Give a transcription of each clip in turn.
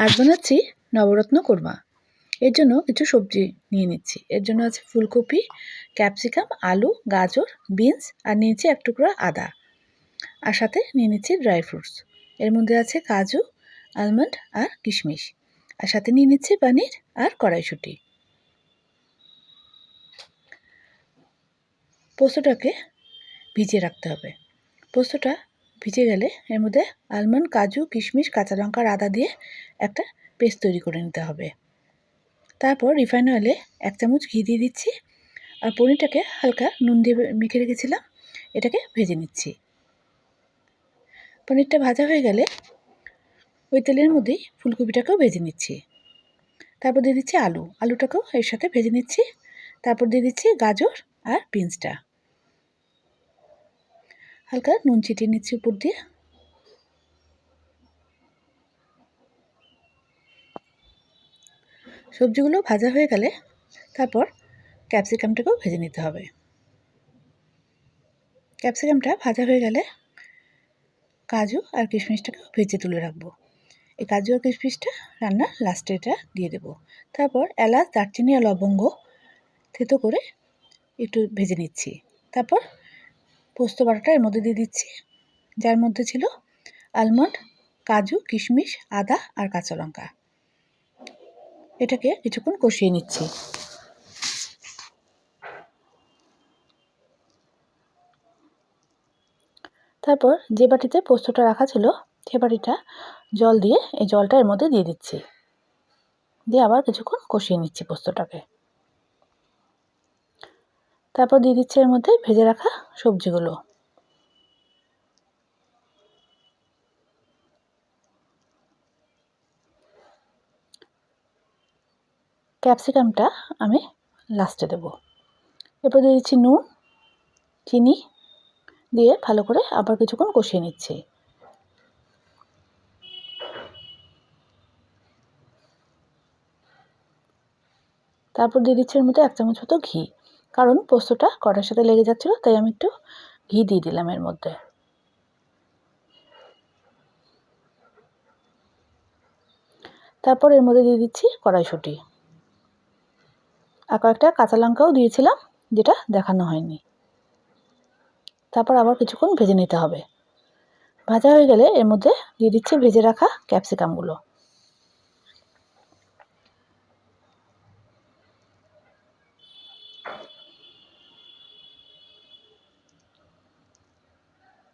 আজ বানাচ্ছি নবরত্ন কোরমা। এর জন্য কিছু সবজি নিয়ে নিচ্ছি। এর জন্য আছে ফুলকপি, ক্যাপসিকাম, আলু, গাজর, বিনস আর নিয়েছি এক টুকরা আদা। আর সাথে নিয়ে নিচ্ছি ড্রাই ফ্রুটস। এর মধ্যে আছে কাজু, আলমন্ড আর কিশমিশ। আর সাথে নিয়ে নিচ্ছি পনির আর কড়াইশুঁটি। পোস্তটাকে ভিজিয়ে রাখতে হবে। পোস্তটা ভিজে গেলে এর মধ্যে আলমন্ড, কাজু, কিশমিশ, কাঁচা লঙ্কা আর আদা দিয়ে একটা পেস্ট তৈরি করে নিতে হবে। তারপর রিফাইন অয়েলে 1 চামচ ঘি দিয়ে দিচ্ছি আর পনিরটাকে হালকা নুন দিয়ে মেখে রেখেছিলাম, এটাকে ভেজে নিচ্ছি। পনিরটা ভাজা হয়ে গেলে ওই তেলের মধ্যেই ফুলকপিটাকেও ভেজে নিচ্ছি। তারপর দিয়ে দিচ্ছি আলুটাকেও এর সাথে ভেজে নিচ্ছি। তারপর দিয়ে দিচ্ছি গাজর আর বিনসটা। হালকা নুন ছিটিয়ে নিচ্ছি উপর দিয়ে। সবজিগুলো ভাজা হয়ে গেলে তারপর ক্যাপসিকামটাকেও ভেজে নিতে হবে। ক্যাপসিকামটা ভাজা হয়ে গেলে কাজু আর কিশমিশটাকেও ভেজে তুলে রাখবো। এই কাজু আর কিশমিশটা রান্নার লাস্টে এটা দিয়ে দেবো। তারপর এলাচ, দারচিনি আর লবঙ্গ থেতো করে একটু ভেজে নিচ্ছি। তারপর পোস্ত বাটাটা এর মধ্যে দিয়ে দিচ্ছি, যার মধ্যে ছিল আলমন্ড, কাজু, কিশমিশ, আদা আর কাঁচা লঙ্কা। এটাকে কিছুক্ষণ কষিয়ে নিচ্ছি। তারপর যে বাটিতে পোস্তটা রাখা ছিল সে বাটিটা জল দিয়ে এই জলটা এর মধ্যে দিয়ে দিচ্ছি, দিয়ে আবার কিছুক্ষণ কষিয়ে নিচ্ছি পোস্তটাকে। তারপর দিয়ে দিচ্ছি এর মধ্যে ভেজে রাখা সবজিগুলো। ক্যাপসিকামটা আমি লাস্টে দেব। এরপর দিয়ে দিচ্ছি নুন, চিনি দিয়ে ভালো করে আবার কিছুক্ষণ কষিয়ে নিচ্ছি। তারপর দিয়ে দিচ্ছি এর মধ্যে 1 চামচ মতো ঘি, কারণ পোস্তটা কড়ার সাথে লেগে যাচ্ছিল, তাই আমি একটু ঘি দিয়ে দিলাম এর মধ্যে। তারপর এর মধ্যে দিয়ে দিচ্ছি কড়াইশুঁটি আর কয়েকটা কাঁচা লঙ্কাও দিয়েছিলাম, যেটা দেখানো হয়নি। তারপর আবার কিছুক্ষণ ভেজে নিতে হবে। ভাজা হয়ে গেলে এর মধ্যে দিয়ে দিচ্ছি ভেজে রাখা ক্যাপসিকামগুলো।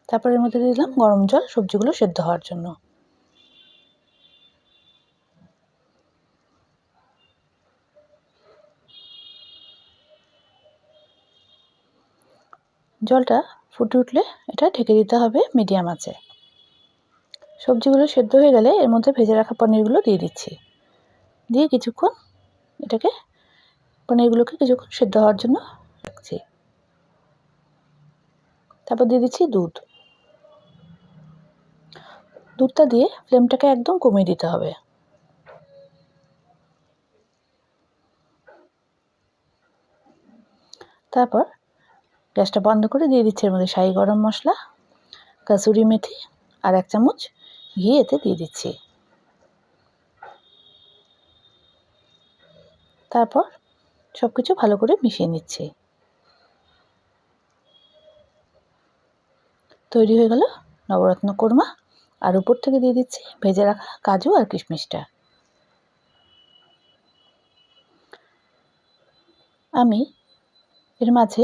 তারপর এর মধ্যে দিয়ে দিলাম গরম জল সবজিগুলো সেদ্ধ হওয়ার জন্য। জলটা ফুটে উঠলে এটা ঢেকে দিতে হবে মিডিয়াম আঁচে। সবজিগুলো সেদ্ধ হয়ে গেলে এর মধ্যে ভেজে রাখা পনিরগুলো দিয়ে দিচ্ছি, দিয়ে কিছুক্ষণ পনিরগুলোকে কিছুক্ষণ সেদ্ধ হওয়ার জন্য রাখছি। তারপর দিয়ে দিচ্ছি দুধটা দিয়ে ফ্লেমটাকে একদম কমিয়ে দিতে হবে। তারপর গ্যাসটা বন্ধ করে দিয়ে দিচ্ছি এর মধ্যে শাহি গরম মশলা, কাসুরি মেথি আর 1 চামচ ঘি এতে দিয়ে দিচ্ছি। তারপর সব কিছু ভালো করে মিশিয়ে নিচ্ছি। তৈরি হয়ে গেল নবরত্ন কোরমা। আর উপর থেকে দিয়ে দিচ্ছি ভেজে রাখা কাজু আর কিশমিশটা। আমি এর মাঝে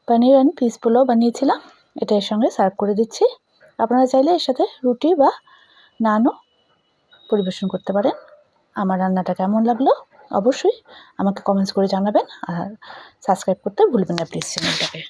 পনির অ্যান্ড ফিশ পোলাও বানিয়েছিলাম, এটা এর সঙ্গে সার্ভ করে দিচ্ছি। আপনারা চাইলে এর সাথে রুটি বা নানও পরিবেশন করতে পারেন। আমার রান্নাটা কেমন লাগলো অবশ্যই আমাকে কমেন্টস করে জানাবেন, আর সাবস্ক্রাইব করতে ভুলবেন না প্লিজ চ্যানেলটাকে।